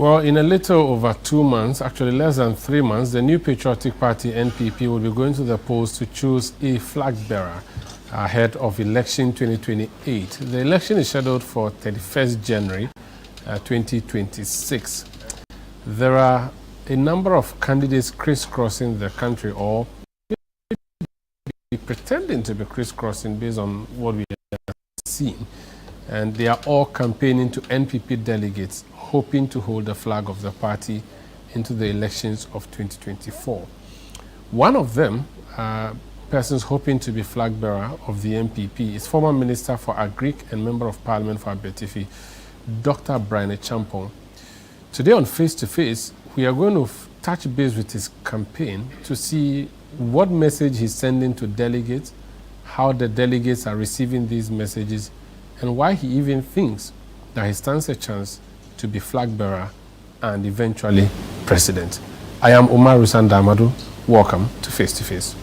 Well, in a little over 2 months, actually less than 3 months, the New Patriotic Party, NPP, will be going to the polls to choose a flag bearer ahead of election 2028. The election is scheduled for 31st January 2026. There are a number of candidates crisscrossing the country, or pretending to be crisscrossing based on what we have seen. And they are all campaigning to NPP delegates, hoping to hold the flag of the party into the elections of 2024. One of them, persons hoping to be flag bearer of the NPP, is former Minister for Agric and Member of Parliament for Abetifi, Dr. Bryan Acheampong. Today on Face to Face, we are going to touch base with his campaign to see what message he's sending to delegates, how the delegates are receiving these messages, and why he even thinks that he stands a chance to be flag bearer and eventually president. I am Umaru Sanda. Welcome to Face to Face.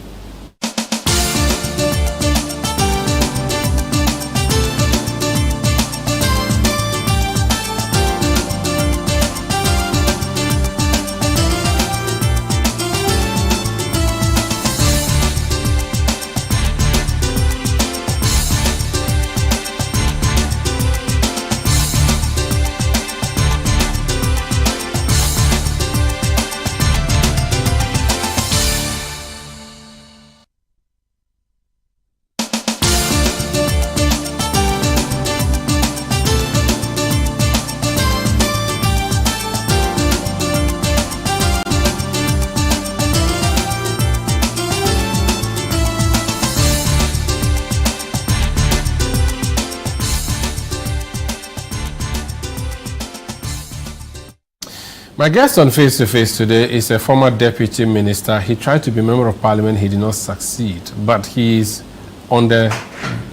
My guest on Face to Face today is a former deputy minister. He tried to be member of parliament. He did not succeed, but he is on the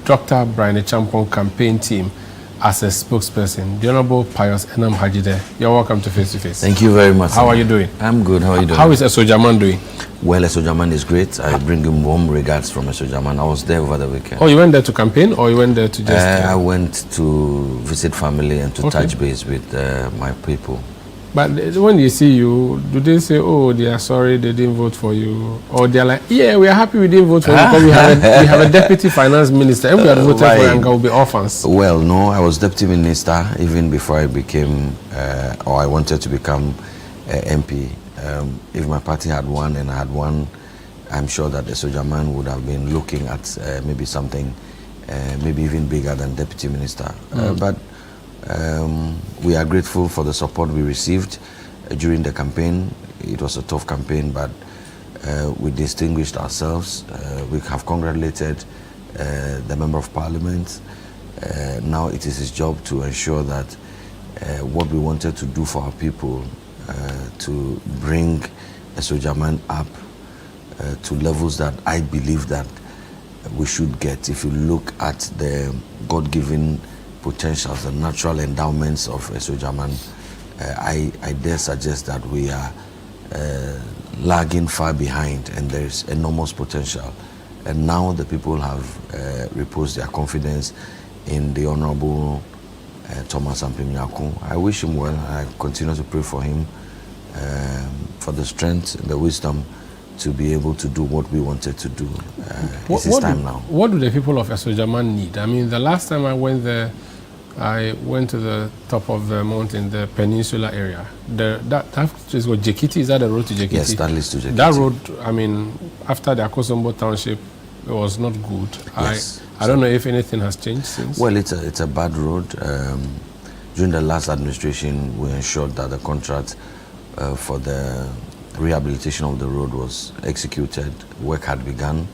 Dr. Bryan Acheampong campaign team as a spokesperson. The Honorable Pius Hadzide, you're welcome to Face to Face. Thank you very much. How are you doing? I'm good. How are you doing? How is Esojaman doing? Well, Esojaman is great. I bring him warm regards from Esojaman. I was there over the weekend. Oh, you went there to campaign, or you went there to just... I went to visit family and to touch base with my people. But when they see you, do they say, oh, they are sorry they didn't vote for you? Or they're like, yeah, we are happy we didn't vote for you because we have a deputy finance minister. If we had voted for you, we'll be orphans. Well, no, I was deputy minister even before I became, or I wanted to become MP. If my party had won and I had won, I'm sure that the Sojaman would have been looking at maybe something, maybe even bigger than deputy minister. But we are grateful for the support we received during the campaign. It was a tough campaign, but we distinguished ourselves. We have congratulated the Member of Parliament. Now it is his job to ensure that what we wanted to do for our people, to bring a Sojaman up to levels that I believe that we should get. If you look at the God-given potentials, the natural endowments of Esojaman, I dare suggest that we are lagging far behind, and there is enormous potential. And now the people have reposed their confidence in the Honorable Thomas Ampim-Nyako. I wish him well. I continue to pray for him, for the strength and the wisdom to be able to do what we wanted to do. It's his time now. What do the people of Esojaman need? I mean, the last time I went there, I went to the top of the mountain, the peninsula area. That is what Jekiti, is that the road to Jekiti? Yes, that leads to Jekiti. That road, I mean, after the Akosombo township, it was not good. Yes. I don't know if anything has changed since. Well, it's a bad road. During the last administration, we ensured that the contract for the rehabilitation of the road was executed. Work had begun.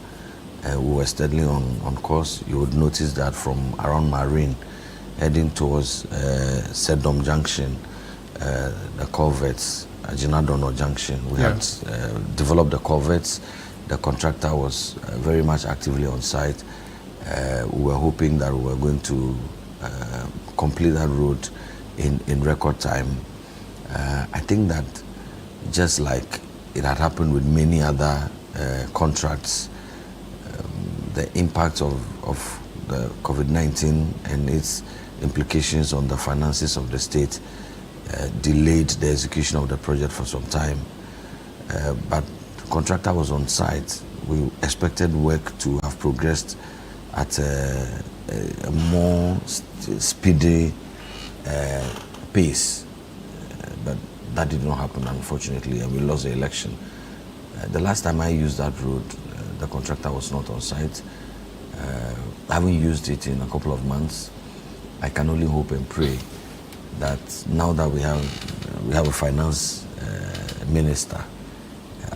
We were steadily on course. You would notice that from around Marine, heading towards Sedom Junction, the culverts, Jinadono Junction. We had developed the culverts. The contractor was very much actively on site. We were hoping that we were going to complete that road in record time. I think that just like it had happened with many other contracts, the impact of the COVID-19 and its implications on the finances of the state delayed the execution of the project for some time. But the contractor was on site. We expected work to have progressed at a more speedy pace, but that did not happen, unfortunately, and we lost the election. The last time I used that road, the contractor was not on site. I haven't used it in a couple of months. I can only hope and pray that now that we have a finance minister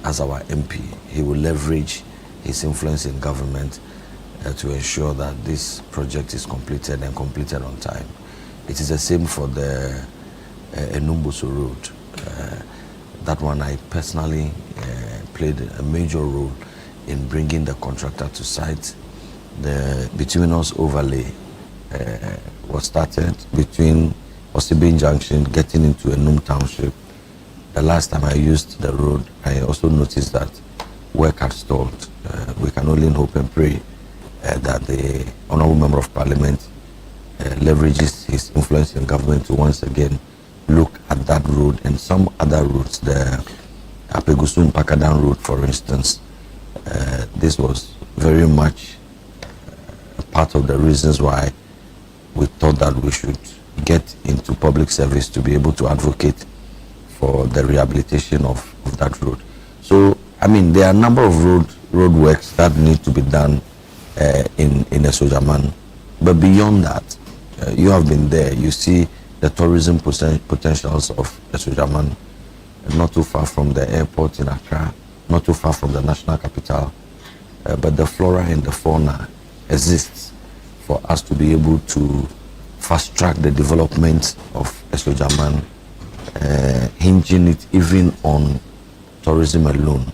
as our MP, he will leverage his influence in government to ensure that this project is completed and completed on time. It is the same for the Enumbuso Road. That one I personally played a major role in bringing the contractor to site. The bituminous overlay was started between Osibin Junction getting into Enum Township. The last time I used the road, I also noticed that work had stalled. We can only hope and pray that the Honourable Member of Parliament leverages his influence in government to once again look at that road and some other roads, the Apegusun-Pakadan road, for instance. This was very much a part of the reasons why we thought that we should get into public service to be able to advocate for the rehabilitation of that road. So, I mean, there are a number of road works that need to be done in Esojaman. But beyond that, you have been there. You see the tourism potentials of Esojaman, not too far from the airport in Accra, not too far from the national capital. But the flora and the fauna exists for us to be able to fast track the development of Esojaman, hinging it even on tourism alone.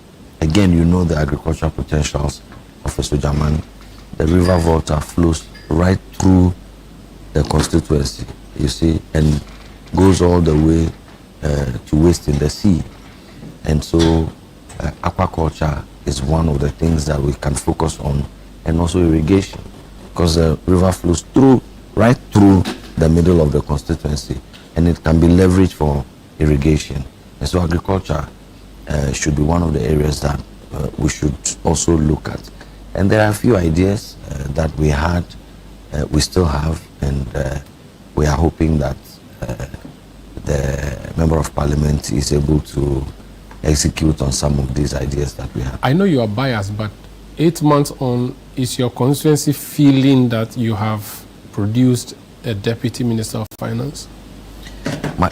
Again, you know the agricultural potentials of Esojaman. The river Volta flows right through the constituency, you see, and goes all the way to waste in the sea. And so aquaculture is one of the things that we can focus on, and also irrigation, because the river flows right through the middle of the constituency, and it can be leveraged for irrigation. And so agriculture should be one of the areas that we should also look at. And there are a few ideas that we had, we still have, and we are hoping that the Member of Parliament is able to execute on some of these ideas that we have. I know you are biased, but 8 months on, is your constituency feeling that you have produced a Deputy Minister of Finance?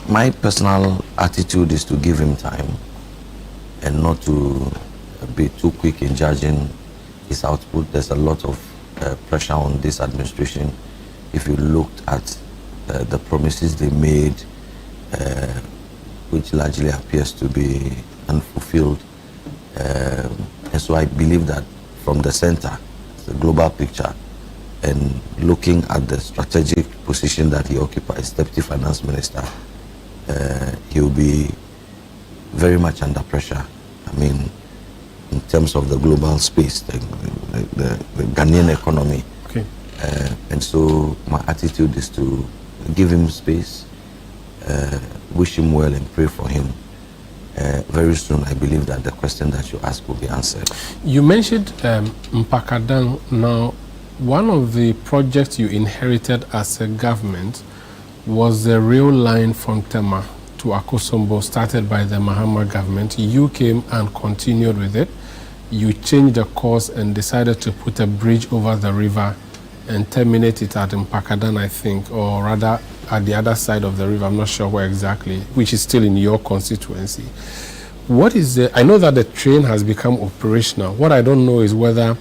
My personal attitude is to give him time and not to be too quick in judging his output. There's a lot of pressure on this administration. If you looked at the promises they made, which largely appears to be unfulfilled. And so I believe that from the center, the global picture, and looking at the strategic position that he occupies, Deputy Finance Minister, he will be very much under pressure. I mean, in terms of the global space, the Ghanaian economy. Okay. And so my attitude is to give him space, wish him well, and pray for him. Very soon, I believe that the question that you asked will be answered. You mentioned Mpakadan. Now, one of the projects you inherited as a government was the rail line from Tema to Akosombo, started by the Mahama government. You came and continued with it. You changed the course and decided to put a bridge over the river and terminate it at Mpakadan, I think, or rather at the other side of the river. I'm not sure where exactly, which is still in your constituency. What is I know that the train has become operational. What I don't know is whether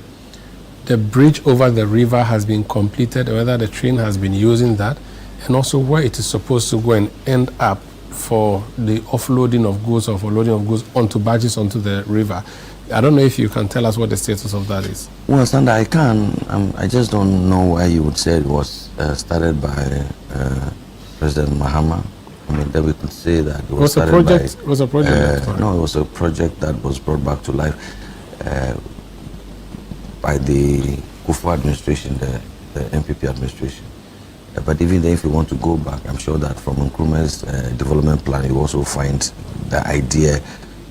the bridge over the river has been completed, or whether the train has been using that, and also where it is supposed to go and end up for the offloading of goods or for loading of goods onto barges onto the river. I don't know if you can tell us what the status of that is. Well, Sanda, I can. I just don't know why you would say it was started by President Mahama. I mean, then we could say that it was started project, by... Was a project? No, it was a project that was brought back to life by the Kufu administration, the MPP administration. But even then, if you want to go back, I'm sure that from Nkrumah's development plan, you also find the idea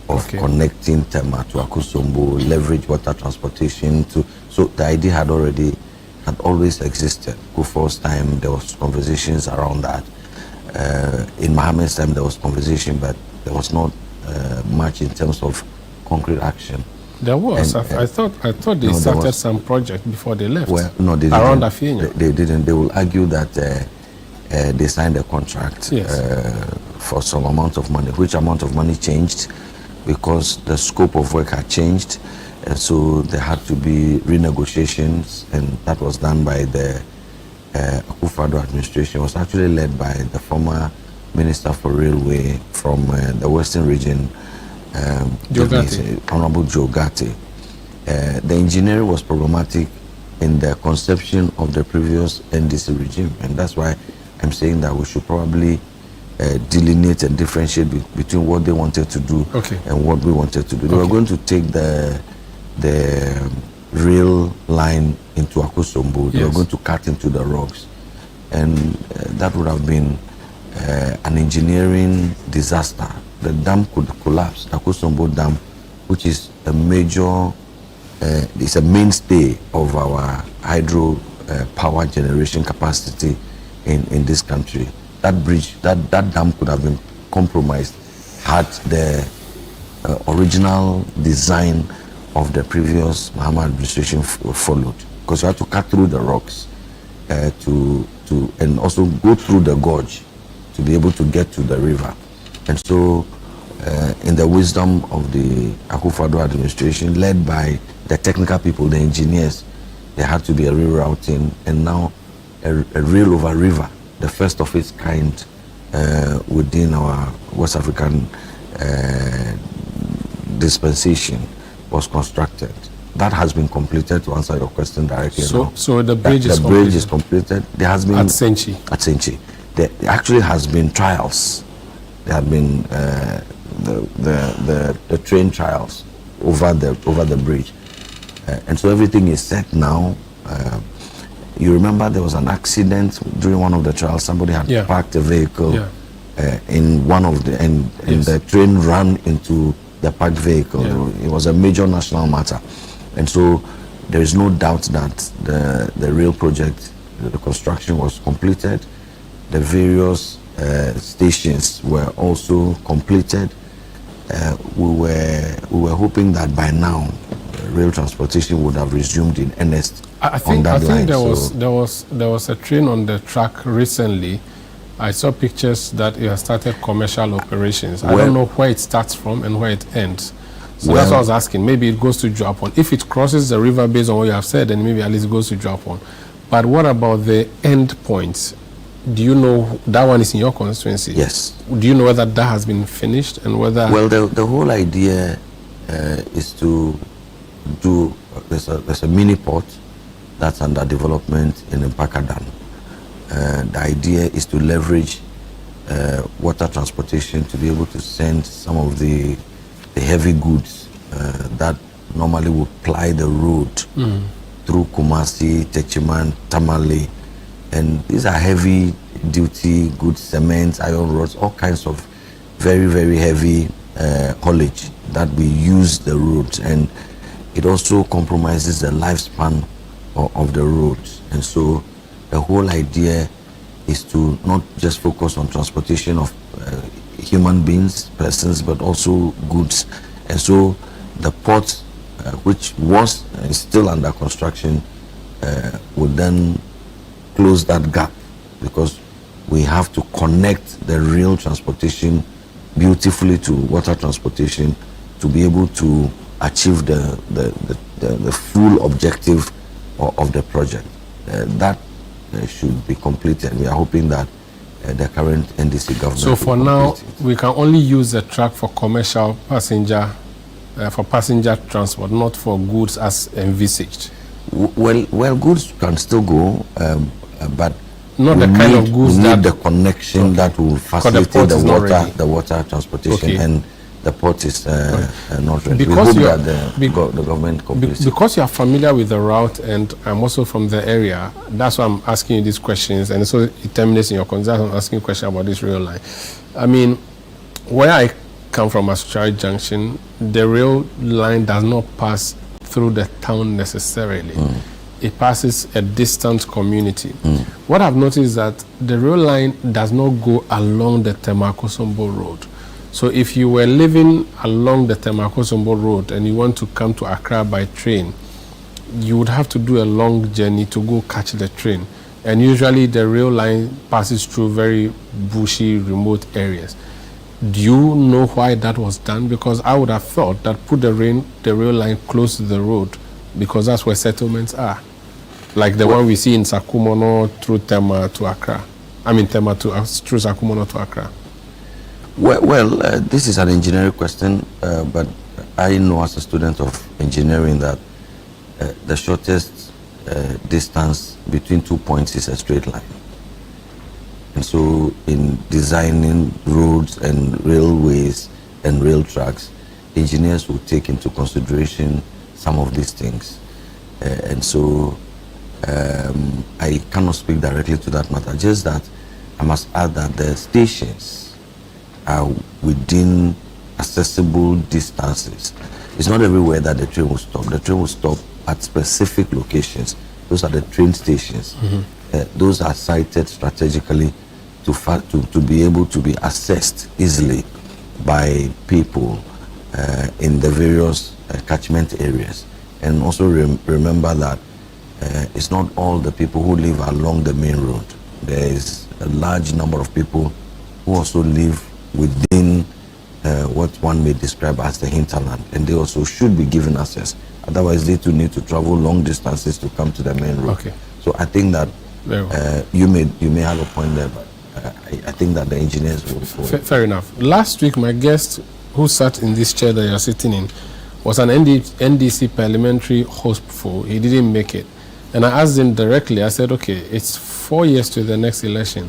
of connecting Tema to Akosombo, leverage water transportation to. So the idea had always existed. Kufuor's time, there was conversations around that. In Mohammed's time, there was conversation, but there was not much in terms of concrete action. There was. I thought they started some project before they left. Well, no, they around didn't. Afienya. They didn't. They will argue that they signed a contract for some amount of money. Which amount of money changed because the scope of work had changed, and so there had to be renegotiations, and that was done by the Akufo-Addo administration. It was actually led by the former Minister for Railway from the Western Region, Honorable Joe Gatti. The engineering was problematic in the conception of the previous NDC regime, and that's why I'm saying that we should probably delineate and differentiate between what they wanted to do and what we wanted to do. They were going to take the rail line into Akosombo. They were going to cut into the rocks, and that would have been an engineering disaster. The dam could collapse. The Akosombo Dam, which is a major, it's a mainstay of our hydro power generation capacity in this country. That bridge, that dam could have been compromised had the original design of the previous Mahama administration followed, because you had to cut through the rocks and also go through the gorge to be able to get to the river. And so in the wisdom of the Akufo-Addo administration, led by the technical people, the engineers, there had to be a rerouting, and now a rail over river, the first of its kind within our West African dispensation, was constructed. That has been completed, to answer your question directly. So the bridge is completed. There has been at Senchi. There actually has been trials. There have been the train trials over the bridge, and so everything is set now. You remember there was an accident during one of the trials. Somebody had parked a vehicle in one of the and the train ran into the parked vehicle. It was a major national matter, and so there is no doubt that the rail project, the construction was completed. The various stations were also completed. We were hoping that by now rail transportation would have resumed in earnest. I think there was a train on the track recently. I saw pictures that it has started commercial operations. I don't know where it starts from and where it ends. So that's what I was asking. Maybe it goes to Juapon. If it crosses the river based on what you have said, then maybe at least it goes to Juapon. But what about the end points? Do you know that one is in your constituency? Yes. Do you know whether that has been finished and whether? Well, the whole idea is to do. There's a mini port that's under development in Mpakadan. The idea is to leverage water transportation to be able to send some of the heavy goods that normally would ply the road through Kumasi, Techiman, Tamale. And these are heavy duty goods, cement, iron rods, all kinds of very, very heavy haulage that we use the roads. And it also compromises the lifespan of the roads. And so the whole idea is to not just focus on transportation of human beings, persons, but also goods. And so the port, which was still under construction, would then close that gap, because we have to connect the rail transportation beautifully to water transportation to be able to achieve the full objective of the project. That should be completed. We are hoping that the current NDC government. So for now, we can only use the track for commercial passenger transport, not for goods as envisaged. Well, goods can still go, but not the kind of goods we need the connection that will facilitate the water transportation. And the port is not ready. Because we hope that the government completes. Because you are familiar with the route, and I'm also from the area, that's why I'm asking you these questions, and so it terminates in your concerns. I'm asking a question about this rail line. I mean, where I come from, Asuchari Junction, the rail line does not pass through the town necessarily. It passes a distant community. What I've noticed is that the rail line does not go along the Temakosombo Road. So if you were living along the Temakosombo Road and you want to come to Accra by train, you would have to do a long journey to go catch the train. And usually the rail line passes through very bushy, remote areas. Do you know why that was done? Because I would have thought that put the rail line close to the road, because that's where settlements are. Like the one we see in Sakumono through Tema to Accra. I mean Tema to through Sakumono to Accra. Well, this is an engineering question, but I know as a student of engineering that the shortest distance between 2 points is a straight line. And so in designing roads and railways and rail tracks, engineers will take into consideration some of these things. And so I cannot speak directly to that matter, just that I must add that the stations are within accessible distances. It's not everywhere that the train will stop. The train will stop at specific locations. Those are the train stations. Those are sited strategically to be able to be accessed easily by people in the various catchment areas. And also remember that it's not all the people who live along the main road. There is a large number of people who also live within what one may describe as the hinterland, and they also should be given access. Otherwise, they too need to travel long distances to come to the main road. Okay. So I think that you may have a point there, but I think that the engineers will. Fair enough. Last week, my guest who sat in this chair that you're sitting in was an NDC parliamentary hopeful. He didn't make it. And I asked him directly, I said, okay, it's 4 years to the next election.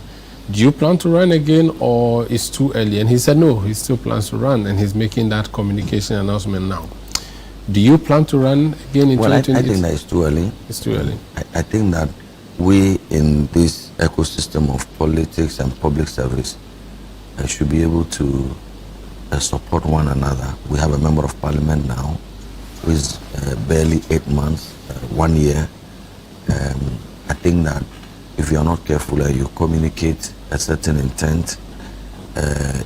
Do you plan to run again, or it's too early? And he said, no, he still plans to run, and he's making that communication announcement now. Do you plan to run again in 2020? I think that it's too early. It's too early. I think that we in this ecosystem of politics and public service should be able to support one another. We have a member of parliament now who is barely 8 months, 1 year. I think that if you are not careful and you communicate a certain intent,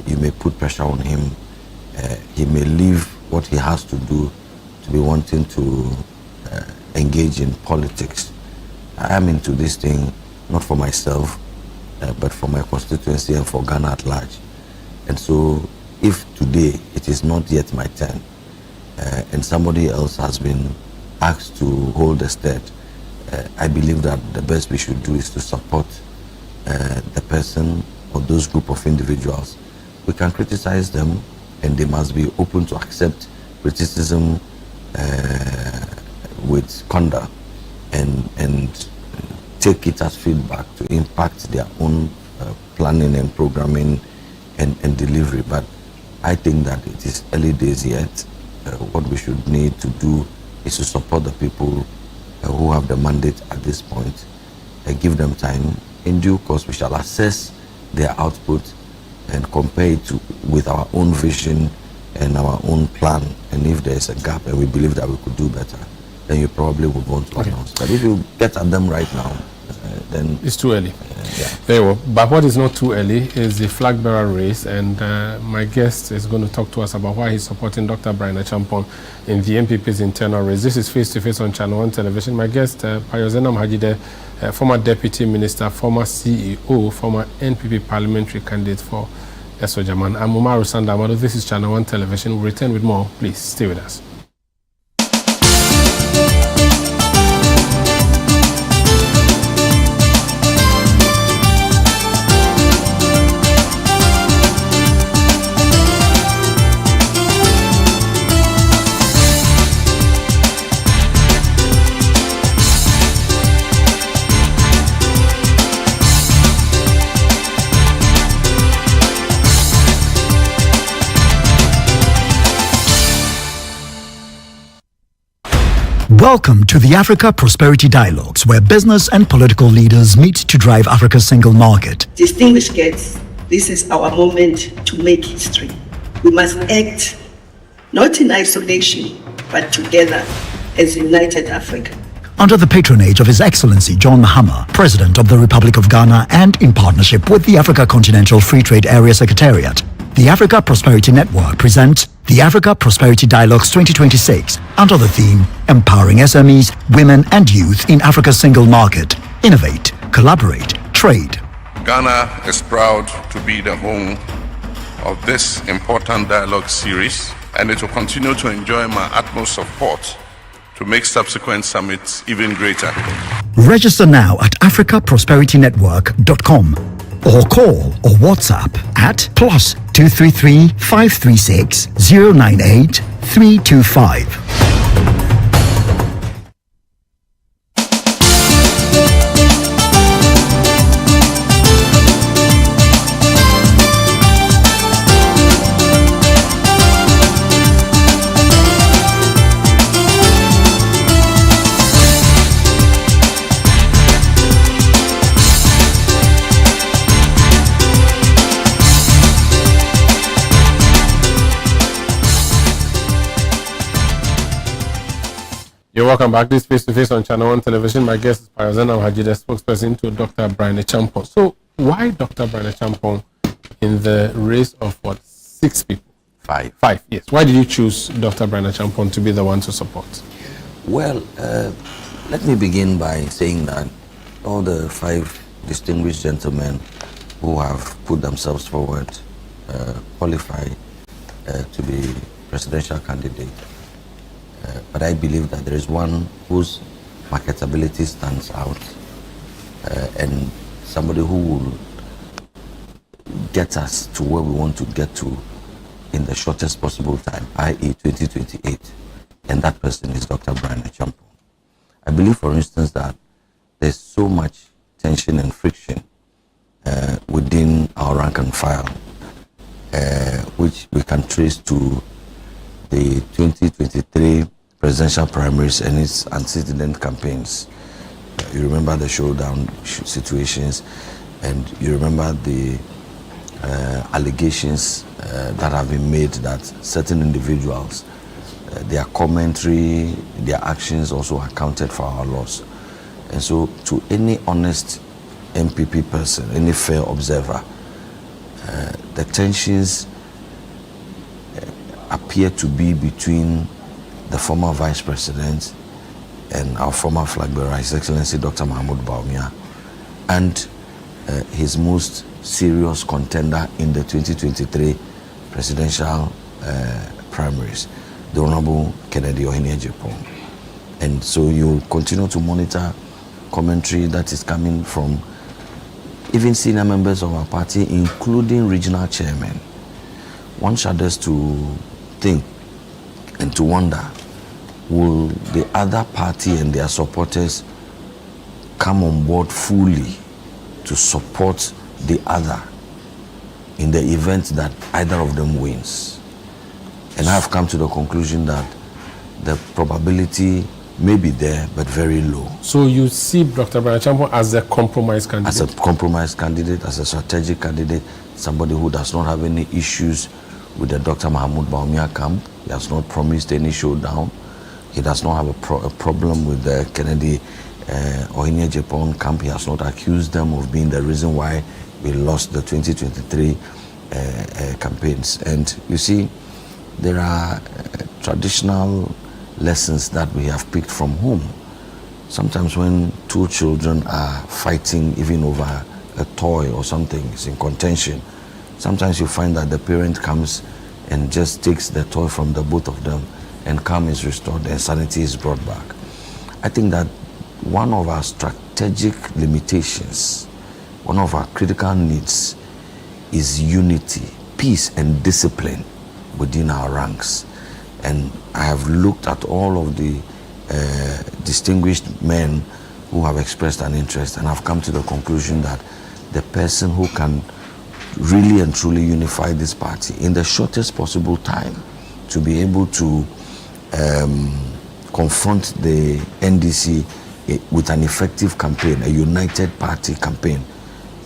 you may put pressure on him. He may leave what he has to do to be wanting to engage in politics. I am into this thing not for myself, but for my constituency and for Ghana at large. And so if today it is not yet my turn, and somebody else has been asked to hold the stead, I believe that the best we should do is to support the person or those group of individuals. We can criticize them, and they must be open to accept criticism with conduct and take it as feedback to impact their own planning and programming and delivery. But I think that it is early days yet. What we should need to do is to support the people who have the mandate at this point, give them time. In due course, we shall assess their output and compare it with our own vision and our own plan. And if there is a gap and we believe that we could do better, then you probably would want to announce. But if you get at them right now, then it's too early. Yeah. Very well. But what is not too early is the flag bearer race, and my guest is going to talk to us about why he's supporting Dr. Bryan Acheampong in the NPP's internal race. This is Face to Face on ChannelOne television. My guest, Pius Hadzide, former Deputy Minister, former CEO, former NPP parliamentary candidate for Esojaman. I'm Umaru Sanda. This is ChannelOne television. We'll return with more. Please stay with us. Welcome to the Africa Prosperity Dialogues, where business and political leaders meet to drive Africa's single market. Distinguished guests, this is our moment to make history. We must act not in isolation, but together as united Africa. Under the patronage of His Excellency John Mahama, President of the Republic of Ghana, and in partnership with the Africa Continental Free Trade Area Secretariat, the Africa Prosperity Network presents the Africa Prosperity Dialogues 2026 under the theme Empowering SMEs, Women and Youth in Africa's Single Market. Innovate, collaborate, trade. Ghana is proud to be the home of this important dialogue series, and it will continue to enjoy my utmost support to make subsequent summits even greater. Register now at africaprosperitynetwork.com or call or WhatsApp at +233 536 098 325. You're welcome back. This Face to Face on ChannelOne television. My guest is Pius Hadzide, spokesperson to Dr. Bryan Acheampong. So, why Dr. Bryan Acheampong in the race of what, 6 people? Five, yes. Why did you choose Dr. Bryan Acheampong to be the one to support? Well, let me begin by saying that all the 5 distinguished gentlemen who have put themselves forward qualify to be presidential candidate. But I believe that there is one whose marketability stands out and somebody who will get us to where we want to get to in the shortest possible time, i.e. 2028. And that person is Dr. Bryan Acheampong. I believe, for instance, that there's so much tension and friction within our rank and file, which we can trace to the 2023 presidential primaries and its antecedent campaigns. You remember the showdown situations, and you remember the allegations that have been made that certain individuals, their commentary, their actions also accounted for our loss. And so to any honest MPP person, any fair observer, the tensions appear to be between the former Vice President and our former flag bearer, His Excellency Dr. Mahmoud Bawumia, and his most serious contender in the 2023 presidential primaries, the Honorable Kennedy Acheampong. And so you continue to monitor commentary that is coming from even senior members of our party, including regional chairmen. One shudders to think and to wonder, will the other party and their supporters come on board fully to support the other in the event that either of them wins? And I've come to the conclusion that the probability may be there, but very low. So you see Dr. Bryan Acheampong as a compromise candidate? As a compromise candidate, as a strategic candidate, somebody who does not have any issues with the Dr. Mahmoud Bawumia camp. He has not promised any showdown. He does not have a problem with the Kennedy Acheampong camp. He has not accused them of being the reason why we lost the 2023 campaigns. And you see, there are traditional lessons that we have picked from home. Sometimes when 2 children are fighting even over a toy or something, it's in contention, sometimes you find that the parent comes and just takes the toy from the both of them, and calm is restored and sanity is brought back. I think that one of our strategic limitations, one of our critical needs is unity, peace and discipline within our ranks. And I have looked at all of the distinguished men who have expressed an interest, and I've come to the conclusion that the person who can really and truly unify this party in the shortest possible time to be able to confront the NDC with an effective campaign, a united party campaign,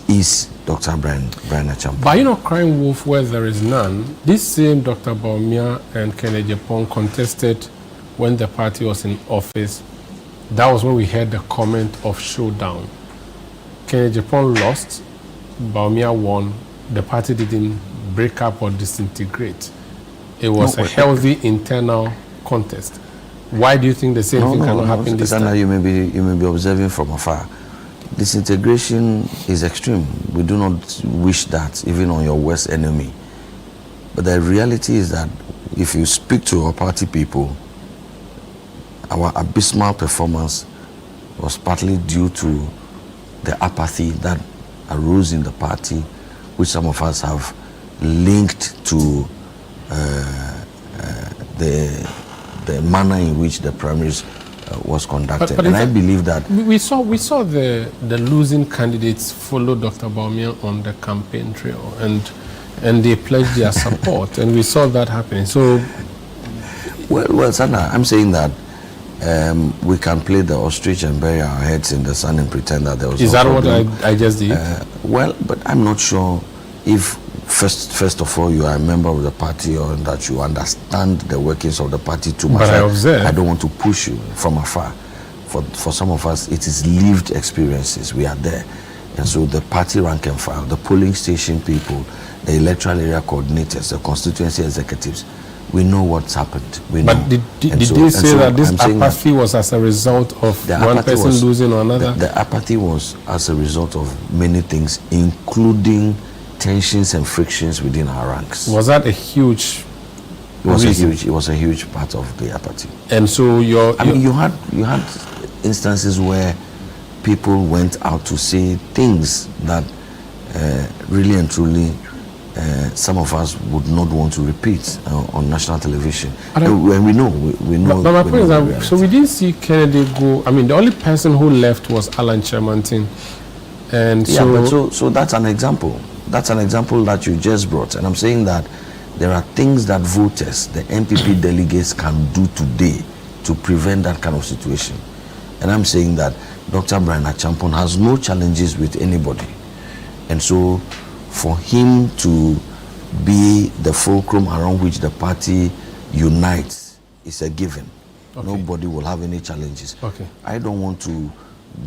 is Dr. Bryan Acheampong. But you're not crying wolf where there is none. This same Dr. Bawumia and Ken Acheampong contested when the party was in office. That was when we heard the comment of showdown. Ken Acheampong lost, Bawumia won. The party didn't break up or disintegrate. It was a healthy internal contest. Why do you think the same thing cannot happen this time? You may be observing from afar. Disintegration is extreme. We do not wish that even on your worst enemy. But the reality is that if you speak to our party people, our abysmal performance was partly due to the apathy that arose in the party, which some of us have linked to the manner in which the primaries was conducted. And I believe that we saw the losing candidates follow Dr. Bawumia on the campaign trail, and they pledged their support, and we saw that happening. So, well, Sanda, I'm saying that we can play the ostrich and bury our heads in the sand and pretend that there was. Is that problem. What I just did? Well, but I'm not sure if first of all you are a member of the party or that you understand the workings of the party too much. But I observe. I don't want to push you from afar. For some of us, it is lived experiences. We are there, and so the party rank and file, the polling station people, the electoral area coordinators, the constituency executives, we know what's happened. We know. But did they say that this apathy was as a result of one person losing or another? The apathy was as a result of many things, including tensions and frictions within our ranks. Was that a huge reason? It was a huge part of the apathy. And so you had instances where people went out to say things that really and truly some of us would not want to repeat on national television. And we know. But my point is that, so we didn't see Kennedy go. I mean, the only person who left was Alan Chairmantin. And so that's an example. That's an example that you just brought. And I'm saying that there are things that voters, the MPP delegates, can do today to prevent that kind of situation. And I'm saying that Dr. Bryan Acheampong has no challenges with anybody. And so for him to be the fulcrum around which the party unites is a given. Okay. Nobody will have any challenges. Okay. I don't want to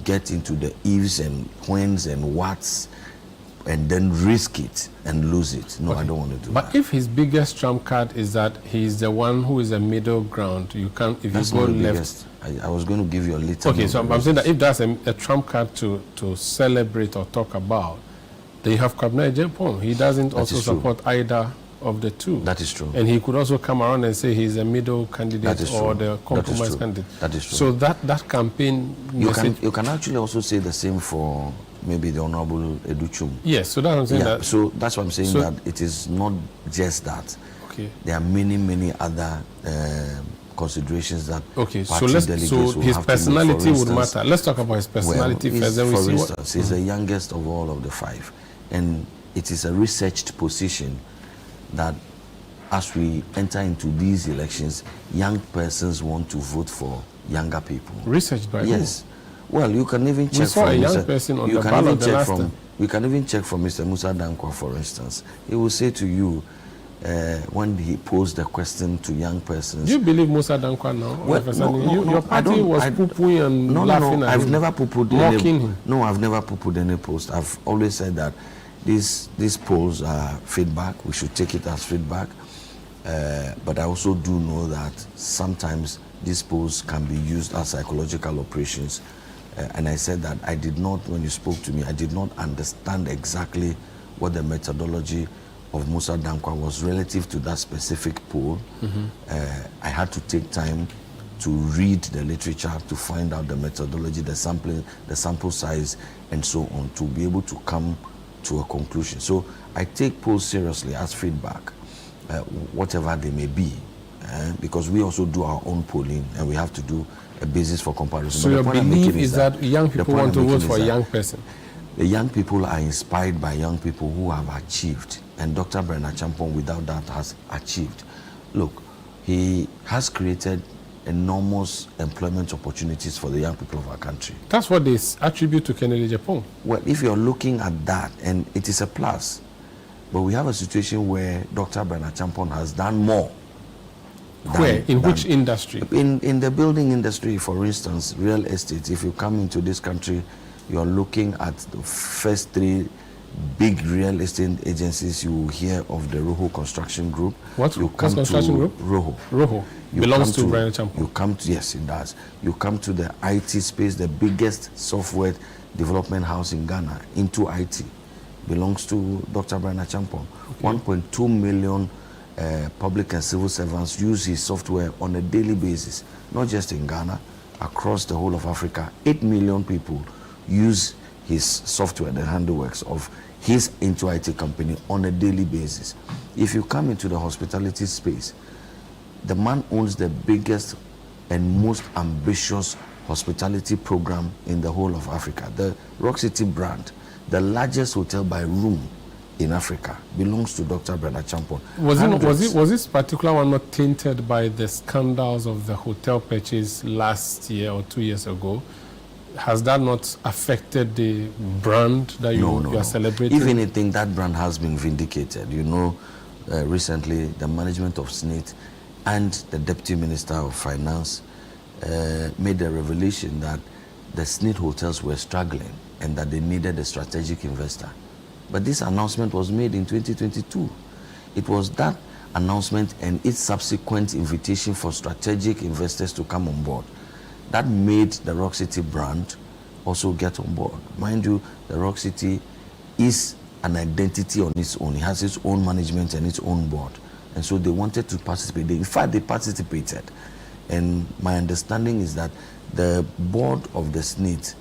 get into the ifs and whens and whats and then risk it and lose it. No, okay. I don't want to do that. But if his biggest trump card is that he's the one who is a middle ground, you can't, if that's you go left. Biggest. I was going to give you a little. Okay, so I'm saying that if that's a trump card to celebrate or talk about, then you have Kwabena Acheampong. He doesn't also support either of the two. That is true. And he could also come around and say he's a middle candidate or the compromise candidate. That is true. So that campaign you can actually also say the same for maybe the Honorable Educhum. Yes, so that's what I'm saying. Yeah, so that's what I'm saying, that it is not just that. Okay. There are many other considerations that so his personality would matter. Let's talk about his personality first. Then for instance, he's the youngest of all of the five, and it is a researched position that as we enter into these elections, young persons want to vote for younger people. Researched by yes. Well, you can even check from a young person on the ballot the last time. You can even check from Mr. Musa Dankwa, for instance. He will say to you, when he posed the question to young persons. Do you believe Musa Dankwa now? Well, your party was poo-pooing and laughing at him. I've never poo-pooed mocking him. No, I've never poo-pooed any post. I've always said that these polls are feedback. We should take it as feedback. But I also do know that sometimes these polls can be used as psychological operations. And I said that I did not, when you spoke to me, I did not understand exactly what the methodology of Musa Dankwa was relative to that specific poll. I had to take time to read the literature to find out the methodology, the sampling, the sample size, and so on, to be able to come to a conclusion. So I take polls seriously as feedback, whatever they may be, because we also do our own polling, and we have to do a basis for comparison. So your belief is that young people want to vote for a young person? The young people are inspired by young people who have achieved, and Dr. Bryan Acheampong, without that, has achieved. Look, he has created enormous employment opportunities for the young people of our country. That's what they attribute to Kennedy Acheampong. Well, if you're looking at that, and it is a plus, but we have a situation where Dr. Bryan Acheampong has done more. Where? In which industry? In the building industry, for instance, real estate. If you come into this country, you're looking at the first three big real estate agencies. You will hear of the Roho Construction Group. What construction group? Roho. Roho. Belongs to Bryan Acheampong. You come to, yes, it does. You come to the IT space, the biggest software development house in Ghana, into IT. Belongs to Dr. Bryan Acheampong. Okay. 1.2 million public and civil servants use his software on a daily basis, not just in Ghana, across the whole of Africa. 8 million people use his software, the handiworks of his Into IT company, on a daily basis. If you come into the hospitality space, the man owns the biggest and most ambitious hospitality program in the whole of Africa. The Rock City brand, the largest hotel by room in Africa, belongs to Dr. Bryan Acheampong. Was this particular one not tainted by the scandals of the hotel purchase last year or 2 years ago? Has that not affected the brand that you are celebrating? If anything, that brand has been vindicated. You know, recently the management of SNIT and the Deputy Minister of Finance made a revelation that the SNIT hotels were struggling and that they needed a strategic investor. But this announcement was made in 2022. It was that announcement and its subsequent invitation for strategic investors to come on board that made the Rock City brand also get on board. Mind you, the Rock City is an identity on its own. It has its own management and its own board. And so they wanted to participate. In fact, they participated. And my understanding is that the board of the SNIT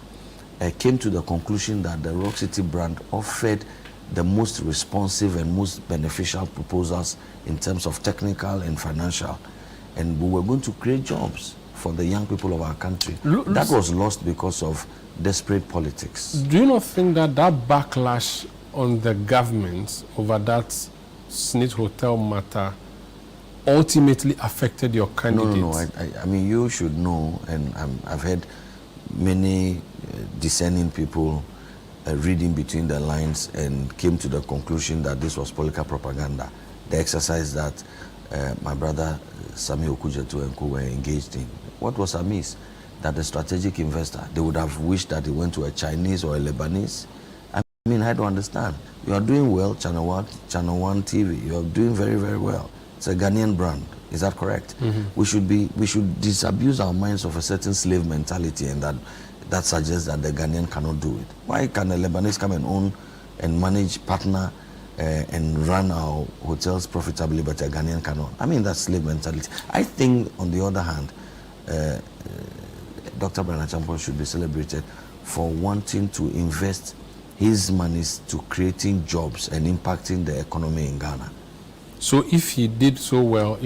came to the conclusion that the Rock City brand offered the most responsive and most beneficial proposals in terms of technical and financial. And we were going to create jobs for the young people of our country. That was lost because of desperate politics. Do you not think that backlash on the government over that SNIT hotel matter ultimately affected your candidates? No. I mean, you should know, and I've heard many discerning people reading between the lines and came to the conclusion that this was political propaganda. The exercise that my brother Sami Okujetu and Co were engaged in. What was amiss? That the strategic investor, they would have wished that he went to a Chinese or a Lebanese. I mean, I don't understand. You are doing well, ChannelOne TV. You are doing very, very well. It's a Ghanaian brand. Is that correct? Mm-hmm. We should disabuse our minds of a certain slave mentality, and that suggests that the Ghanaian cannot do it. Why can a Lebanese come and own and manage, partner, and run our hotels profitably, but a Ghanaian cannot? I mean, that's slave mentality. I think, on the other hand, Dr. Bryan Acheampong should be celebrated for wanting to invest his monies to creating jobs and impacting the economy in Ghana. So if he did so well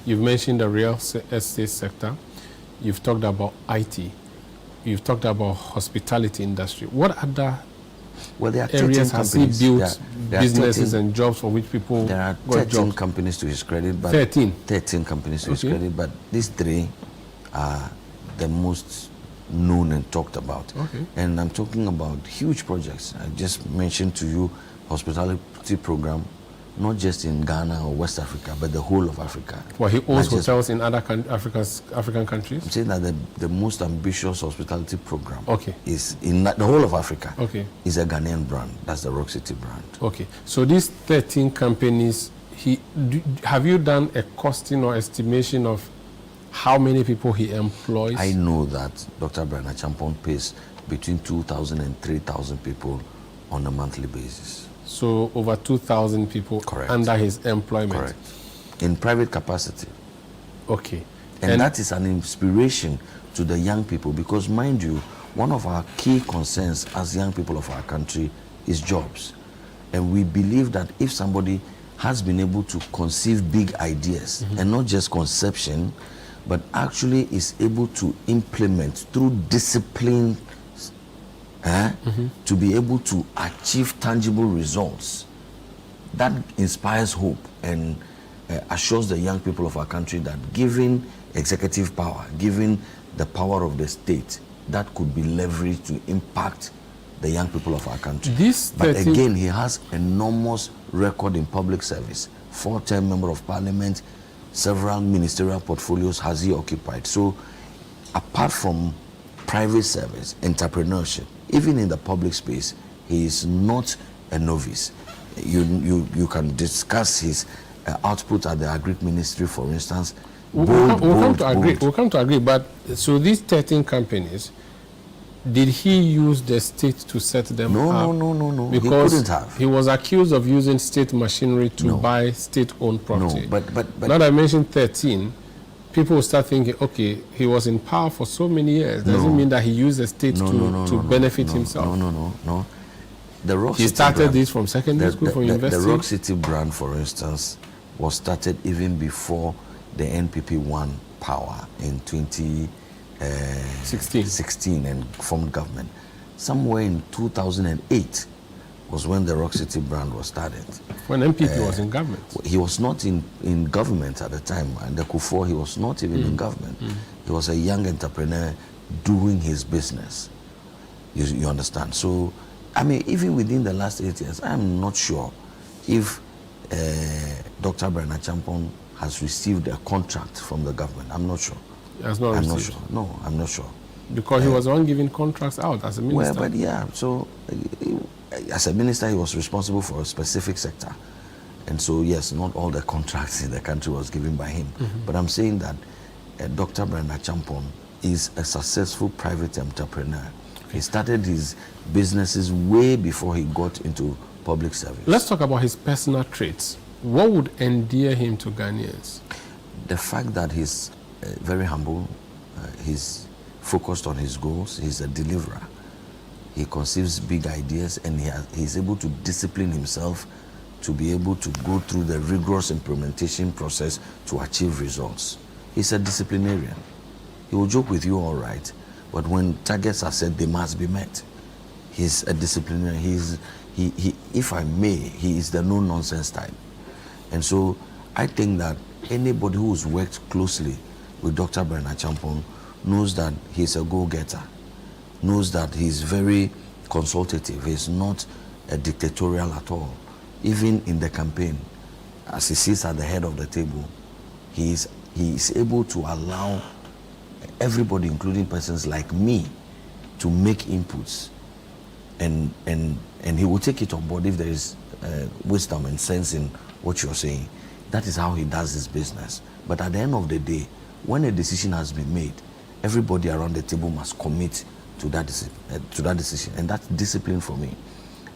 you've mentioned the real estate sector, you've talked about IT, you've talked about hospitality industry. What other there are areas has he built businesses 13, and jobs for which people there are 13 companies to his credit, but 13 companies to his credit, but these three are the most known and talked about. And I'm talking about huge projects. I just mentioned to you hospitality program, not just in Ghana or West Africa, but the whole of Africa. Well, he owns hotels in other African countries? I'm saying that the most ambitious hospitality program is in the whole of Africa. Is a Ghanaian brand. That's the Rock City brand. So these 13 companies, have you done a costing or estimation of how many people he employs? I know that Dr. Bryan Acheampong pays between 2,000 and 3,000 people on a monthly basis. So over 2,000 people under his employment. Correct. In private capacity. And that is an inspiration to the young people, because mind you, one of our key concerns as young people of our country is jobs. And we believe that if somebody has been able to conceive big ideas, and not just conception, but actually is able to implement through discipline, to be able to achieve tangible results, that inspires hope and assures the young people of our country that given executive power, given the power of the state that could be leveraged to impact the young people of our country. But again, he has enormous record in public service. 4-term member of parliament, several ministerial portfolios has he occupied. So apart from private service, entrepreneurship, even in the public space, he is not a novice. You can discuss his output at the Agric Ministry, for instance. We'll come to agree, but so these 13 companies, did he use the state to set them up? No. Because he couldn't have. He was accused of using state machinery to buy state-owned property. No, but now that I mentioned 13, people will start thinking, okay, he was in power for so many years. Doesn't mean that he used the state to benefit himself. No. The Rock he City started brand, this from secondary school, from university. The Rock City brand, for instance, was started even before the NPP won power in 2016 and formed government. Somewhere in 2008 was when the Rock City brand was started. When NPP was in government? He was not in government at the time. And the Kufuor, he was not even in government. He was a young entrepreneur doing his business. You understand? So, I mean, even within the last 8 years, I'm not sure if Dr. Bryan Acheampong has received a contract from the government. I'm not sure. He has not received? I'm not sure. No, I'm not sure. Because he was the one giving contracts out as a minister. Well, but yeah, so as a minister, he was responsible for a specific sector. And so, yes, not all the contracts in the country was given by him. But I'm saying that Dr. Bryan Acheampong is a successful private entrepreneur. He started his businesses way before he got into public service. Let's talk about his personal traits. What would endear him to Ghanaians? The fact that he's very humble, he's focused on his goals, he's a deliverer. He conceives big ideas, and he's able to discipline himself to be able to go through the rigorous implementation process to achieve results. He's a disciplinarian. He will joke with you all right, but when targets are set, they must be met. He's a disciplinarian. If I may, he is the no-nonsense type. And so I think that anybody who's worked closely with Dr. Bryan Acheampong knows that he's a go-getter, knows that he's very consultative. He's not a dictatorial at all. Even in the campaign, as he sits at the head of the table, he is able to allow everybody, including persons like me, to make inputs, and he will take it on board if there is wisdom and sense in what you're saying. That is how he does his business. But at the end of the day, when a decision has been made, everybody around the table must commit to that decision, and that's discipline for me.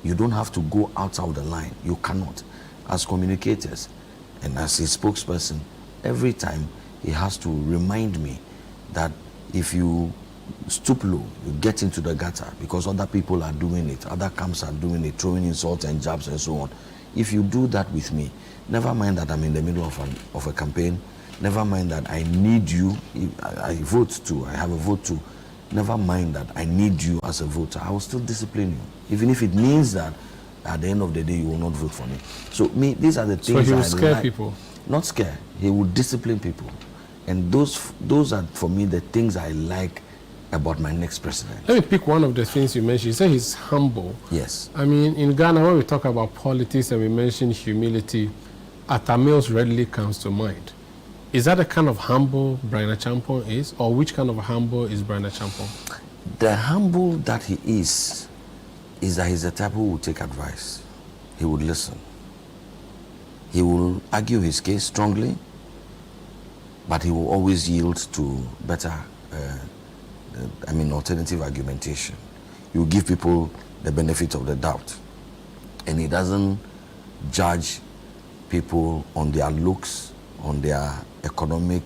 You don't have to go outside the line. You cannot. As communicators and as a spokesperson, every time he has to remind me that if you stoop low, you get into the gutter because other people are doing it, other camps are doing it, throwing insults and jabs and so on. If you do that with me, never mind that I'm in the middle of a campaign, never mind that I need you, I vote too, I have a vote too, never mind that I need you as a voter, I will still discipline you, even if it means that at the end of the day you will not vote for me. So these are the things. So he will scare people? Not scare, he will discipline people. And those are, for me, the things I like about my next president. Let me pick one of the things you mentioned. You say he's humble. Yes. I mean, in Ghana, when we talk about politics and we mention humility, Atamils readily comes to mind. Is that the kind of humble Bryan Acheampong is, or which kind of humble is Bryan Acheampong? The humble that he is that he's the type who will take advice. He would listen. He will argue his case strongly, but he will always yield to better, alternative argumentation. He will give people the benefit of the doubt. And he doesn't judge people on their looks, on their economic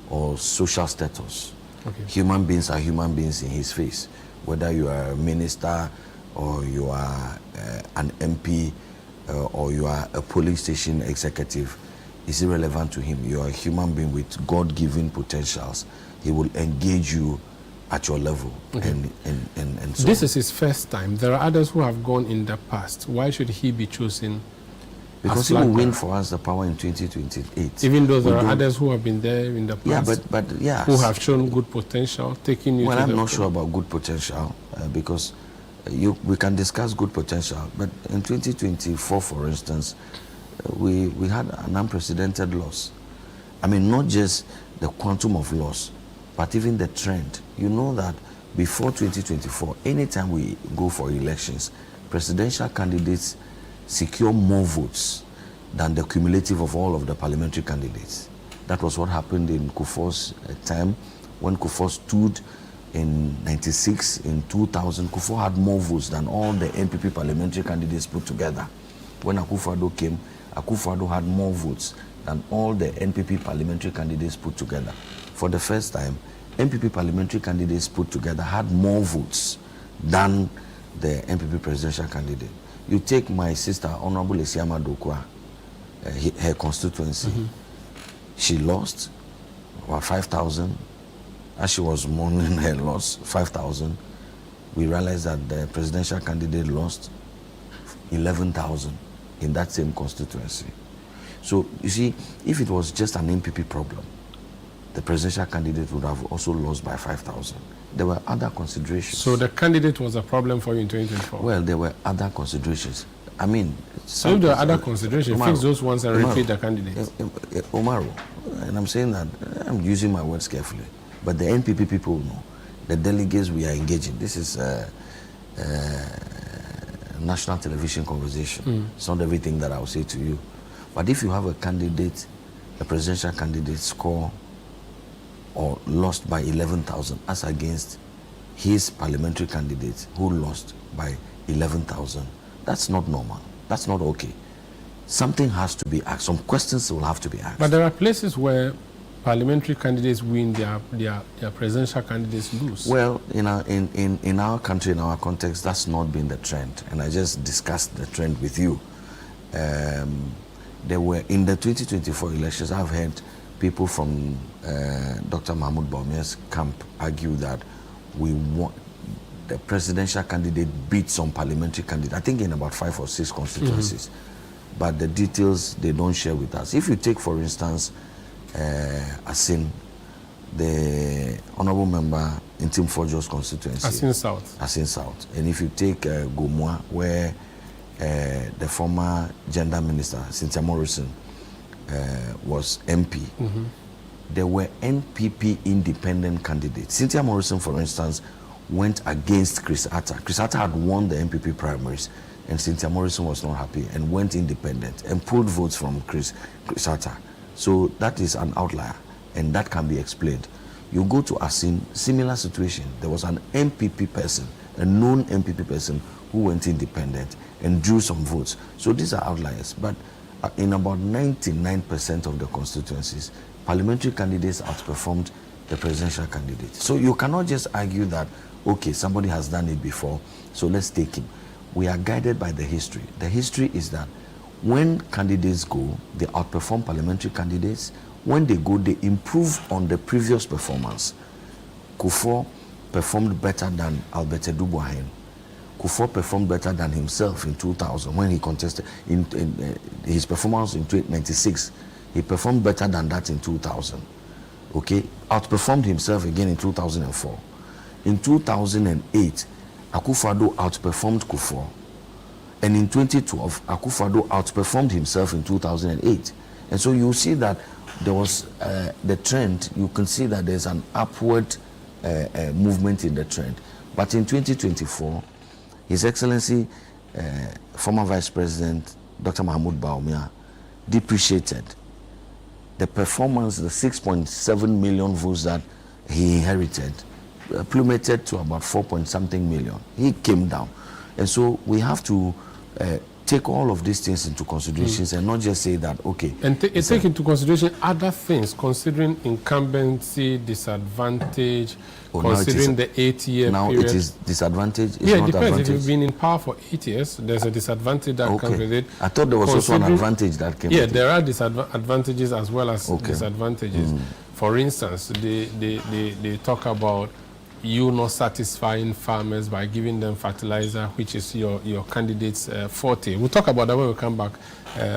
or social status. Okay. Human beings are human beings in his face. Whether you are a minister or you are an MP or you are a police station executive, is irrelevant to him. You are a human being with God-given potentials. He will engage you at your level. Okay. And so this is his first time. There are others who have gone in the past. Why should he be chosen Because he will win for us the power in 2028. Even though there are others who have been there in the past. Yeah, but yeah. Who have shown good potential, taking you to I'm not sure about good potential because we can discuss good potential, but in 2024, for instance, we had an unprecedented loss. I mean, not just the quantum of loss, but even the trend. You know that before 2024, anytime we go for elections, presidential candidates secure more votes than the cumulative of all of the parliamentary candidates. That was what happened in Kufuor's time. When Kufuor stood in 96, in 2000, Kufuor had more votes than all the NPP parliamentary candidates put together. When Akufo-Addo came, Akufo-Addo had more votes than all the NPP parliamentary candidates put together. For the first time, NPP parliamentary candidates put together had more votes than the NPP presidential candidate. You take my sister, Honorable Esiama Dokwa, her constituency. She lost about 5,000. As she was mourning her loss, 5,000. We realized that the presidential candidate lost 11,000 in that same constituency. So, you see, if it was just an MPP problem, the presidential candidate would have also lost by 5,000. There were other considerations. So the candidate was a problem for you in 2024? Well, there were other considerations. I mean... So if there are other considerations, fix those ones and repeat the candidates. Umaru, and I'm saying that, I'm using my words carefully, but the NPP people know, the delegates we are engaging, this is national television conversation. It's not everything that I'll say to you. But if you have a candidate, a presidential candidate score or lost by 11,000 as against his parliamentary candidate who lost by 11,000, that's not normal. That's not okay. Something has to be asked. Some questions will have to be asked. But there are places where parliamentary candidates win, their presidential candidates lose. Well, in our country, in our context, that's not been the trend. And I just discussed the trend with you. There were, in the 2024 elections, I've heard people from Dr. Mahmoud Bawumia's camp argue that we want the presidential candidate beat some parliamentary candidate, I think in about 5 or 6 constituencies. But the details they don't share with us. If you take, for instance, Asin, the honorable member in Tim Forjo's constituency. Asin South. Asin South. And if you take Gomwa, where the former gender minister, Cynthia Morrison, was MP, there were NPP independent candidates. Cynthia Morrison, for instance, went against Chris Atta. Chris Atta had won the NPP primaries, and Cynthia Morrison was not happy and went independent and pulled votes from Chris Atta. So that is an outlier, and that can be explained. You go to Asin, similar situation. There was an MPP person, a known MPP person, who went independent and drew some votes. So these are outliers. But in about 99% of the constituencies, parliamentary candidates outperformed the presidential candidate. So you cannot just argue that, okay, somebody has done it before, so let's take him. We are guided by the history. The history is that when candidates go, they outperform parliamentary candidates. When they go, they improve on the previous performance. Kufuor performed better than Albert Edubuahen. Kufuor performed better than himself in 2000 when he contested in his performance in 1996. He performed better than that in 2000. Okay, outperformed himself again in 2004. In 2008, Akufo-Addo outperformed Kufuor. And in 2012, Akufo-Addo outperformed himself in 2008. And so you see that there was the trend. You can see that there's an upward movement in the trend. But in 2024, His Excellency, former Vice President Dr. Mahmoud Bawumia, depreciated the performance, the 6.7 million votes that he inherited, plummeted to about 4-point-something million. He came down. And so we have to take all of these things into considerations and not just say that, okay. And take into consideration other things, considering incumbency, disadvantage, considering the 8-year now period. It is disadvantage, it's yeah, it not depends. advantage. If you've been in power for 8 years, there's a disadvantage that comes with it. I thought there was also an advantage that came with it. Yeah, there are disadvantages as well as disadvantages. For instance, they talk about you not satisfying farmers by giving them fertilizer, which is your candidate's forte. We'll talk about that when we come back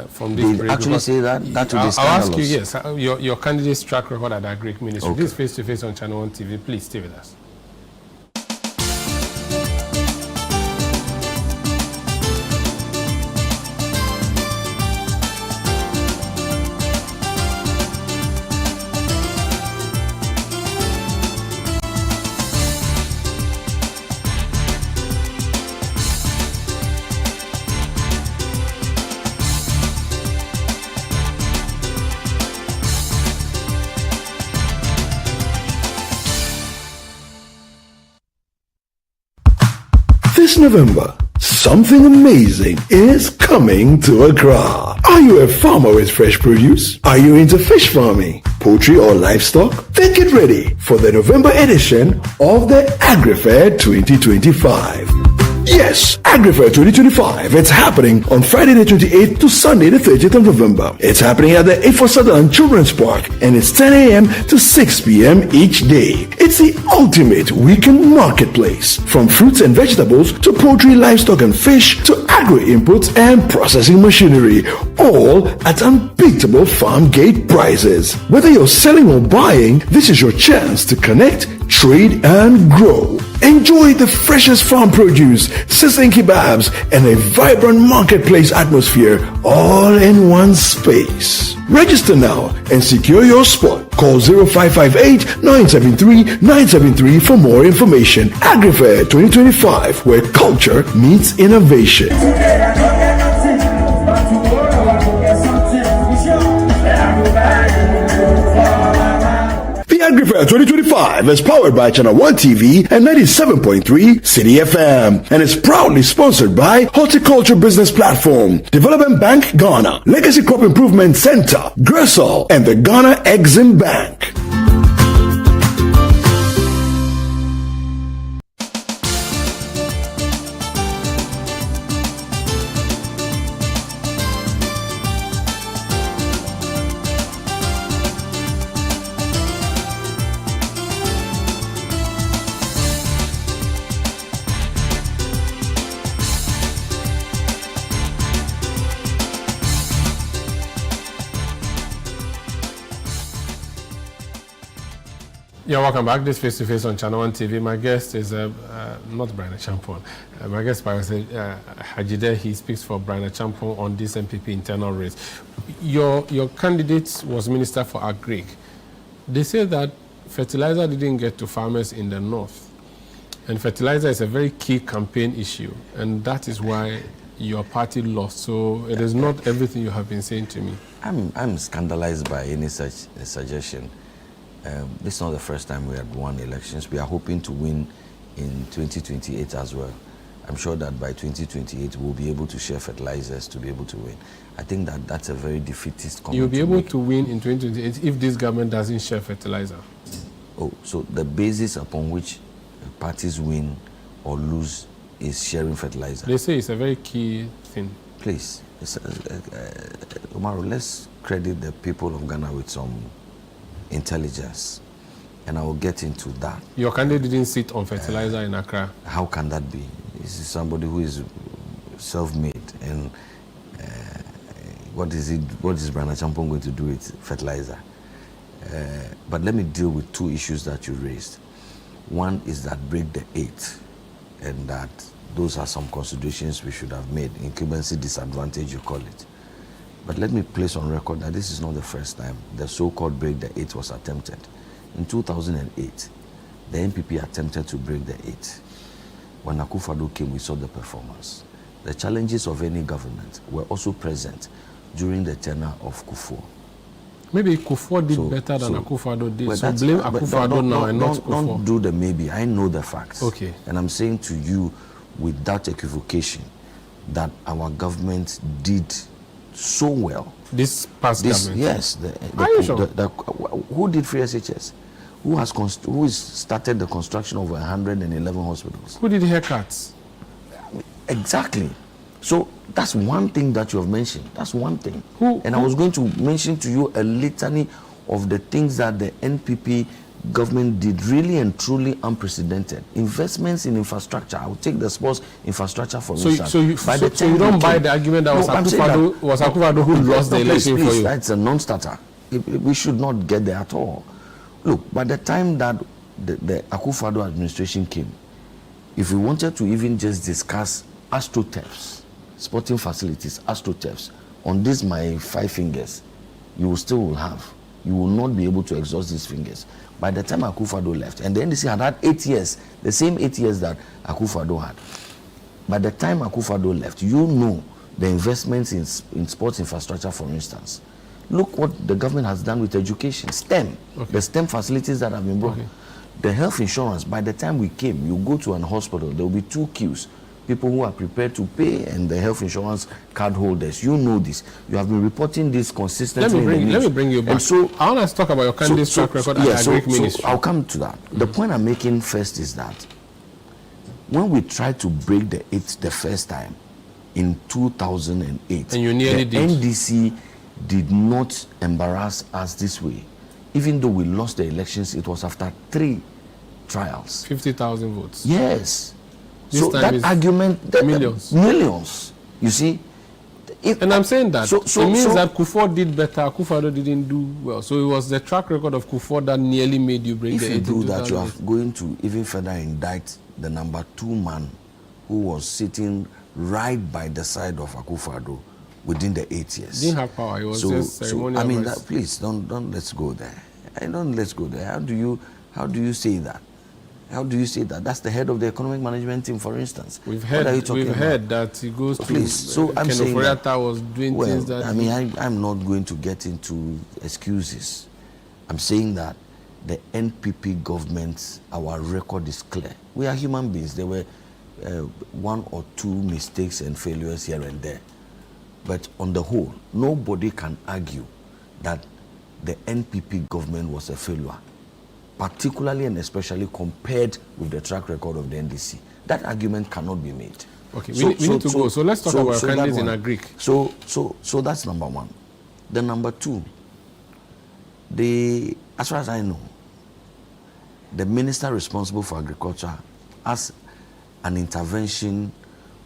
from this break. Actually say that would be scandalous. I'll ask you, yes, your candidate's track record at the Agric Ministry. Okay. This is face-to-face on Channel One TV. Please stay with us. This November, something amazing is coming to Accra. Are you a farmer with fresh produce? Are you into fish farming, poultry or livestock? Then get ready for the November edition of the AgriFair 2025. Yes, AgriFair 2025. It's happening on Friday the 28th to Sunday the 30th of November. It's happening at the A4 Sutherland Children's Park and it's 10 a.m. to 6 p.m. each day. It's the ultimate weekend marketplace. From fruits and vegetables to poultry, livestock and fish to agri-inputs and processing machinery. All at unbeatable farm gate prices. Whether you're selling or buying, this is your chance to connect, trade and grow. Enjoy the freshest farm produce, sizzling kebabs, and a vibrant marketplace atmosphere all in one space. Register now and secure your spot. Call 0558-973-973 for more information. AgriFair 2025, where culture meets innovation. AgriFair 2025 is powered by ChannelOne TV and 97.3 City FM and is proudly sponsored by Horticulture Business Platform, Development Bank Ghana, Legacy Crop Improvement Center, Gressol, and the Ghana Exim Bank. Yeah, welcome back. This face-to-face on Channel One TV. My guest is not Bryan Acheampong. My guest, Pius Hadzide. He speaks for Bryan Acheampong on this MPP internal race. Your candidate was Minister for Agric. They say that fertilizer didn't get to farmers in the north, and fertilizer is a very key campaign issue, and that is why your party lost. So it is not everything you have been saying to me. I'm scandalized by any such suggestion. This is not the first time we had won elections. We are hoping to win in 2028 as well. I'm sure that by 2028 we'll be able to share fertilizers to be able to win. I think that that's a very defeatist comment. You'll be able to win in 2028 if this government doesn't share fertilizer. Oh, so the basis upon which parties win or lose is sharing fertilizer. They say it's a very key thing. Please, Umaru, let's credit the people of Ghana with some intelligence, and I will get into that. Your candidate didn't sit on fertilizer in Accra. How can that be? This is somebody who is self-made, and what is Bryan Acheampong going to do with fertilizer? But let me deal with two issues that you raised. One is that break the 8, and that those are some considerations we should have made. Incumbency disadvantage, you call it. But let me place on record that this is not the first time the so-called break the 8 was attempted. In 2008, the NPP attempted to break the 8. When Akufo-Addo came, we saw the performance. The challenges of any government were also present during the tenure of Kufuor. Maybe Kufuor did better than Akufo-Addo did. So blame Akufo-Addo now and not Kufuor. Don't do the maybe. I know the facts. Okay. And I'm saying to you without equivocation that our government did so well. This past government? Yes. Are you sure? Who did free SHS? Who has started the construction of 111 hospitals? Who did haircuts? Exactly. So that's one thing that you have mentioned. That's one thing. I was going to mention to you a litany of the things that the NPP government did really and truly unprecedented investments in infrastructure. I will take the sports infrastructure for instance. So you don't buy the argument that was Akufo-Addo who lost the election for you? That's a non-starter. We should not get there at all. Look, by the time that the Akufo-Addo administration came, if we wanted to even just discuss astroturfs, sporting facilities, astroturfs, on this my 5 fingers, you will have. You will not be able to exhaust these fingers. By the time Akufo-Addo left, and the NDC had 8 years, the same 8 years that Akufo-Addo had. By the time Akufo-Addo left, you know the investments in sports infrastructure, for instance. Look what the government has done with education, STEM, the STEM facilities that have been brought. The health insurance, by the time we came, you go to an hospital, there will be 2 queues. People who are prepared to pay and the health insurance card holders. You know this. You have been reporting this consistently. Let me bring you back. So I want to talk about your candidate's track record at the Agric Ministry. I'll come to that. The point I'm making first is that when we tried to break the 8 the first time in 2008, and you nearly did. NDC did not embarrass us this way. Even though we lost the elections, it was after 3 trials. 50,000 votes. Yes. This so that argument, millions, you see. And I'm saying that it means that Kufuor did better, Akufo-Addo didn't do well. So it was the track record of Kufuor that nearly made you break the 8. If you do that, you are going to even further indict the number 2 man who was sitting right by the side of Akufo-Addo within the 8 years. He didn't have power. It was just ceremonial. I mean, please don't let's go there. Don't let's go there. How do you say that? How do you say that? That's the head of the economic management team, for instance. We've heard that he goes to. Please, so I'm saying that was doing things that. I mean, I'm not going to get into excuses. I'm saying that the NPP government, our record is clear. We are human beings. There were 1 or 2 mistakes and failures here and there, but on the whole, nobody can argue that the NPP government was a failure, particularly and especially compared with the track record of the NDC. That argument cannot be made. Okay, we need to go. So let's talk about candidates in Agric. So that's number 1. The number 2, as far as I know, the minister responsible for agriculture has an intervention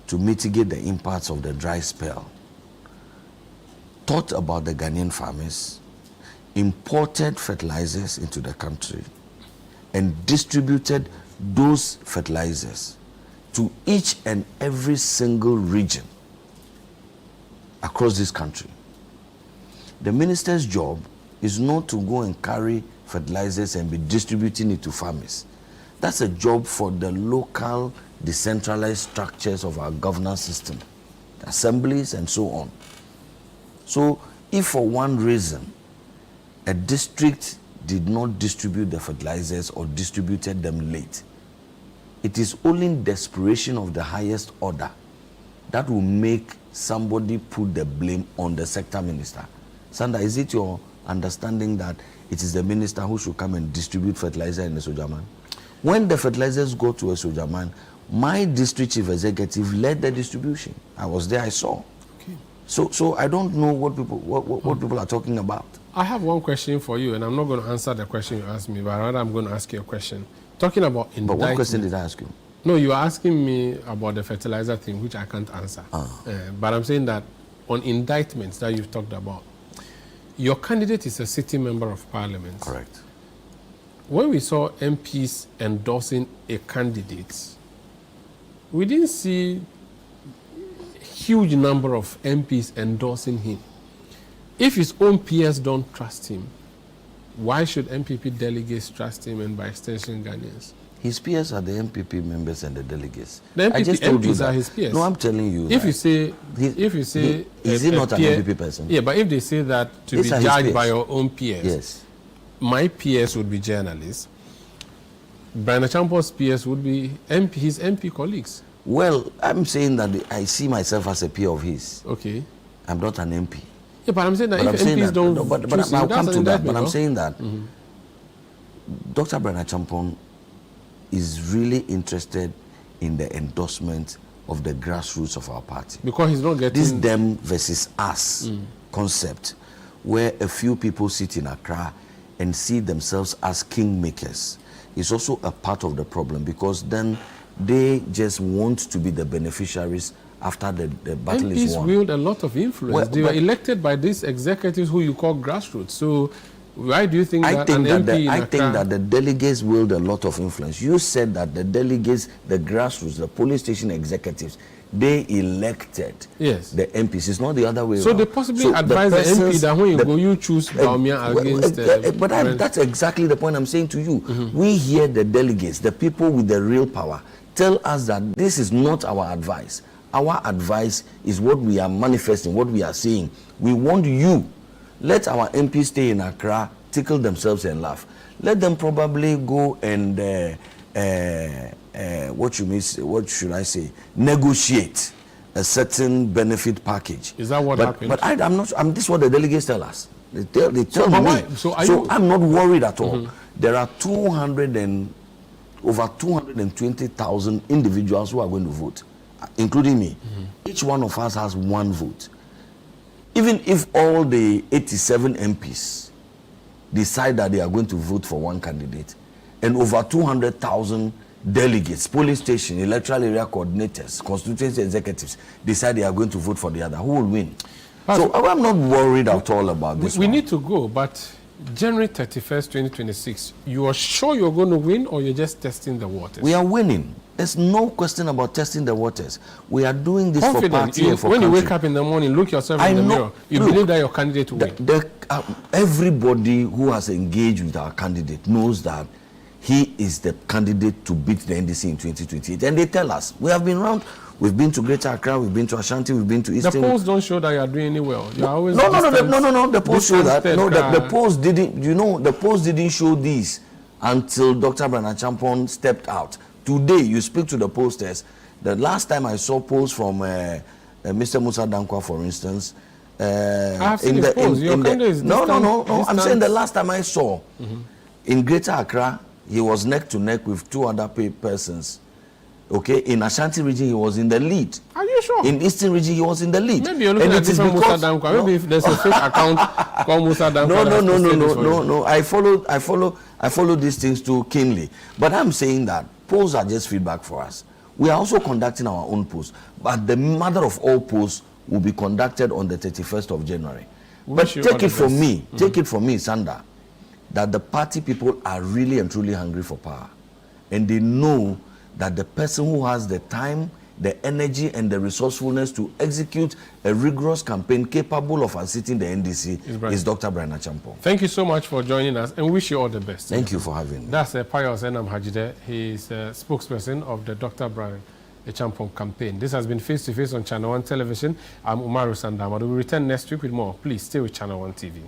to mitigate the impacts of the dry spell, thought about the Ghanaian farmers, imported fertilizers into the country, and distributed those fertilizers to each and every single region across this country. The minister's job is not to go and carry fertilizers and be distributing it to farmers. That's a job for the local decentralized structures of our governance system, assemblies and so on. So if for one reason a district did not distribute the fertilizers or distributed them late, it is only in desperation of the highest order that will make somebody put the blame on the sector minister. Sanda, is it your understanding that it is the minister who should come and distribute fertilizer in the Sojaman? When the fertilizers go to a Sojaman, my district chief executive led the distribution. I was there, I saw. Okay. So I don't know what people are talking about. I have one question for you, and I'm not going to answer the question you asked me, but rather I'm going to ask you a question. Talking about indictment. But what question did I ask you? No, you are asking me about the fertilizer thing, which I can't answer. But I'm saying that on indictments that you've talked about, your candidate is a sitting member of parliament. Correct. When we saw MPs endorsing a candidate, we didn't see a huge number of MPs endorsing him. If his own peers don't trust him, why should MPP delegates trust him and by extension Ghanaians? His peers are the MPP members and the delegates. The MPs are his peers. No, I'm telling you. If you say, is he not an MPP person? Yeah, but if they say that to be judged by your own peers, yes, my peers would be journalists. Bryan Acheampong's peers would be his MP colleagues. Well, I'm saying that I see myself as a peer of his. Okay. I'm not an MP. Yeah, but I'm saying that if MPs don't choose him, I'll come to that. But no? I'm saying that Dr. Bryan Acheampong is really interested in the endorsement of the grassroots of our party. Because he's not getting... This them versus us concept, where a few people sit in Accra and see themselves as kingmakers is also a part of the problem, because then they just want to be the beneficiaries after the battle is MPs won. wield a lot of influence. Well, they were elected by these executives who you call grassroots. So why do you think that an MP I think that the delegates wield a lot of influence. You said that the delegates, the grassroots, the police station executives, they elected the MPs. It's not the other way around. So they possibly advise the MP that when you go, you choose Baumia against... But that's exactly the point I'm saying to you. We hear the delegates, the people with the real power, tell us that this is not our advice. Our advice is what we are manifesting, what we are saying. We want you. Let our MPs stay in Accra, tickle themselves and laugh. Let them probably go and what should I say? Negotiate a certain benefit package. Is that what happened? But I'm not. This is what the delegates tell us. They tell me. So I'm not worried at all. There are over 220,000 individuals who are going to vote, including me. Each one of us has one vote. Even if all the 87 MPs decide that they are going to vote for one candidate, and over 200,000 delegates, police station, electoral area coordinators, constituency executives decide they are going to vote for the other, who will win? So I'm not worried at all about this. We need to go, but January 31st, 2026, you are sure you're going to win, or you're just testing the waters? We are winning. There's no question about testing the waters. We are doing this for party and for when country. you wake up in the morning, look yourself in the mirror, you believe that your candidate will win. Everybody who has engaged with our candidate knows that he is the candidate to beat the NDC in 2028. And they tell us, we have been around, we've been to Greater Accra, we've been to Ashanti, we've been to Eastern. The polls don't show that you are doing any well. You're always No, the polls show that. No, the polls didn't, the polls didn't show this until Dr. Bryan Acheampong stepped out. Today, you speak to the pollsters. The last time I saw polls from Mr. Musa Dankwa, for instance, I have seen his polls. Your candidate is no. I'm saying the last time I saw in Greater Accra, he was neck to neck with two other persons. Okay, in Ashanti region, he was in the lead. Are you sure? In Eastern region, he was in the lead. Maybe you're looking at different Musa Dankwa. Maybe if there's a fake account called Musa Dankwa. No. I follow these things too keenly. But I'm saying that polls are just feedback for us. We are also conducting our own polls, but the mother of all polls will be conducted on the 31st of January. But take it from me, Sanda, that the party people are really and truly hungry for power, and they know that the person who has the time, the energy, and the resourcefulness to execute a rigorous campaign capable of unseating the NDC is Dr. Bryan Acheampong. Thank you so much for joining us, and wish you all the best. Thank you for having me. That's Pius Hadzide. He is a spokesperson of the Dr. Bryan Acheampong campaign. This has been Face to Face on ChannelOne Television. I'm Umaru Sanda. We will return next week with more. Please stay with ChannelOne TV.